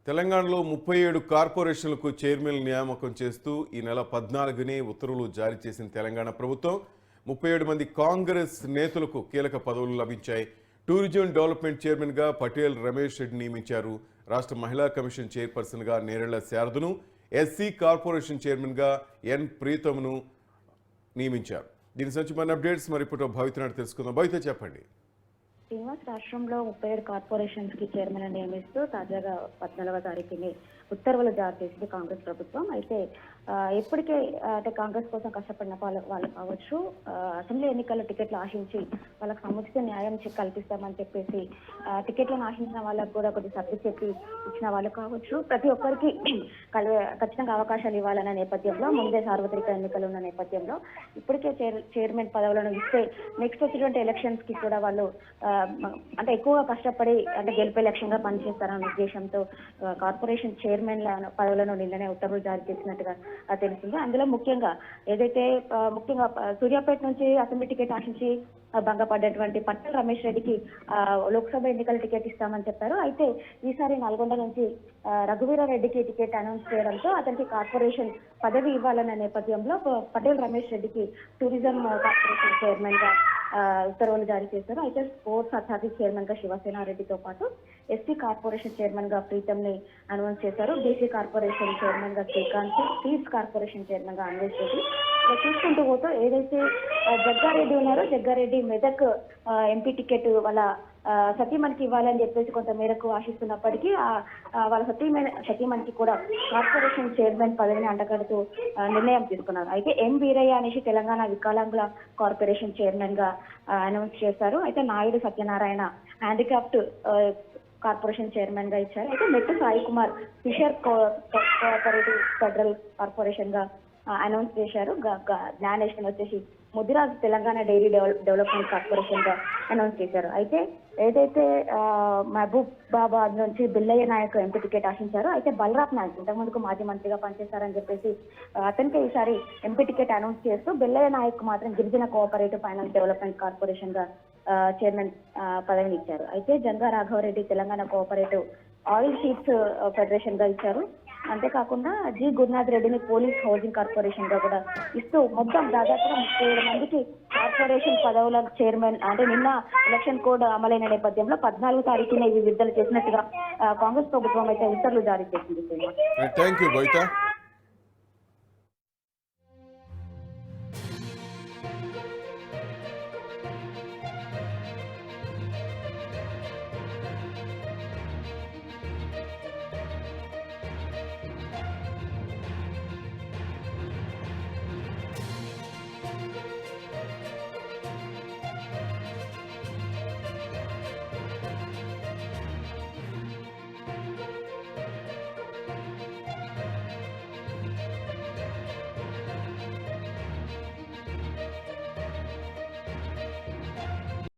తెలంగాణలో 37 కార్పొరేషన్లకు చైర్మన్ నియామకం చేస్తూ ఈ నెల 14నే ఉత్తర్వులు జారీ చేసిన తెలంగాణ ప్రభుత్వం 37 మంది కాంగ్రెస్ నేతలకు కీలక పదవులు లభించాయి. టూరిజం డెవలప్మెంట్ చైర్మన్గా పటేల్ రమేష్ రెడ్డి నియమించారు. రాష్ట్ర మహిళా కమిషన్ చైర్పర్సన్గా నేరెళ్ల శారదను, ఎస్సీ కార్పొరేషన్ చైర్మన్గా ఎన్ ప్రీతమ్ను నియమించారు. దీని సంబంధించి మన అప్డేట్స్ మరి ఇప్పుడు భవితనాడు తెలుసుకుందాం. భవిత చెప్పండి. శ్రీనివాస్, రాష్ట్రంలో 37 కార్పొరేషన్స్ కి చైర్మన్ నియమిస్తూ తాజాగా 14వ తారీఖుని ఉత్తర్వులు జారీ చేసింది కాంగ్రెస్ ప్రభుత్వం. అయితే ఇప్పటికే అంటే కాంగ్రెస్ కోసం కష్టపడిన వాళ్ళు కావచ్చు, అసెంబ్లీ ఎన్నికల్లో టికెట్లు ఆశించి వాళ్ళకి సముచిత న్యాయం కల్పిస్తామని చెప్పేసి టికెట్లను ఆశించిన వాళ్ళకు కూడా కొద్ది సర్ది చెప్పి ఇచ్చిన వాళ్ళు కావచ్చు, ప్రతి ఒక్కరికి ఖచ్చితంగా అవకాశాలు ఇవ్వాలన్న నేపథ్యంలో, ముందే సార్వత్రిక ఎన్నికలు ఉన్న నేపథ్యంలో ఇప్పటికే చైర్మన్ పదవులను ఇస్తే నెక్స్ట్ వచ్చేటువంటి ఎలక్షన్స్ కి కూడా వాళ్ళు అంటే ఎక్కువగా కష్టపడి అంటే గెలిపే లక్ష్యంగా పనిచేస్తారన్న ఉద్దేశంతో కార్పొరేషన్ చైర్మన్ల పదవులను నిన్ననే ఉత్తర్వులు జారీ చేసినట్టుగా తెలిసింది. అందులో ముఖ్యంగా ముఖ్యంగా సూర్యాపేట నుంచి అసెంబ్లీ టికెట్ ఆశించి భంగపడ్డటువంటి పట్టణ రమేష్ రెడ్డికి లోక్సభ ఎన్నికల టికెట్ ఇస్తామని చెప్పారు. అయితే ఈసారి నల్గొండ నుంచి రఘువీరారెడ్డికి టికెట్ అనౌన్స్ చేయడంతో అతనికి కార్పొరేషన్ పదవి ఇవ్వాలన్న నేపథ్యంలో పటేల్ రమేష్ రెడ్డికి టూరిజం కార్పొరేషన్ చైర్మన్ గా ఉత్తర్వులు జారీ చేశారు. అయితే స్పోర్ట్స్ అథారిటీ చైర్మన్ గా శివసేనారెడ్డితో పాటు ఎస్సీ కార్పొరేషన్ చైర్మన్ గా ప్రీతం ని అనౌన్స్ చేశారు. బీసీ కార్పొరేషన్ చైర్మన్ గా శ్రీకాంత్, సీడ్స్ కార్పొరేషన్ చైర్మన్ గా అన్వేష్ రెడ్డి. చూసుకుంటూ పోతూ ఏదైతే జగ్గారెడ్డి ఉన్నారో, జగ్గారెడ్డి మెదక్ ఎంపీ టికెట్ వాళ్ళ సతీమణికి ఇవ్వాలని చెప్పేసి కొంత మేరకు ఆశిస్తున్నప్పటికీ వాళ్ళ సతీమణికి కూడా కార్పొరేషన్ చైర్మన్ పదవిని అంటగడుతూ నిర్ణయం తీసుకున్నారు. అయితే ఎం వీరయ్య అనేసి తెలంగాణ వికలాంగుల కార్పొరేషన్ చైర్మన్ గా అనౌన్స్ చేశారు. అయితే Naidu Satyanarayana handicraft corporation chairman గా ఇచ్చారు. అయితే Mettu Sai Kumar fisher cooperative federal corporation గా అనౌన్స్ చేశారు. జ్ఞానేశ్వర్ వచ్చేసి Mudiraj Telangana dairy development corporation గా అనౌన్స్ చేశారు. అయితే ఏదైతే మహబూబాబాద్ నుంచి బిల్లయ్య నాయక్ ఎంపీ టికెట్ ఆశించారో, అయితే బలరాజ్ నాయక్ ఇంతకుముందుకు మాజీ మంత్రిగా పనిచేశారని చెప్పేసి అతనికి ఈసారి ఎంపీ టికెట్ అనౌన్స్ చేస్తూ బిల్లయ్య నాయక్ మాత్రం గిరిజన కోఆపరేటివ్ ఫైనాన్స్ డెవలప్మెంట్ కార్పొరేషన్ గా చైర్మన్ పదవిని ఇచ్చారు. అయితే Janga Raghavareddy Telangana cooperative oil seeds federation గా ఇచ్చారు. అంతేకాకుండా జి గురునాథ్ రెడ్డిని పోలీస్ హౌసింగ్ కార్పొరేషన్ గా కూడా ఇస్తూ మొత్తం దాదాపుగా 37 మందికి కార్పొరేషన్ పదవుల చైర్మన్ అంటే నిన్న ఎలక్షన్ కోడ్ అమలైన నేపథ్యంలో 14వ తారీఖున ఇవి విడుదల చేసినట్టుగా కాంగ్రెస్ ప్రభుత్వం అయితే ఉత్తర్వులు జారీ చేసింది. Thank you.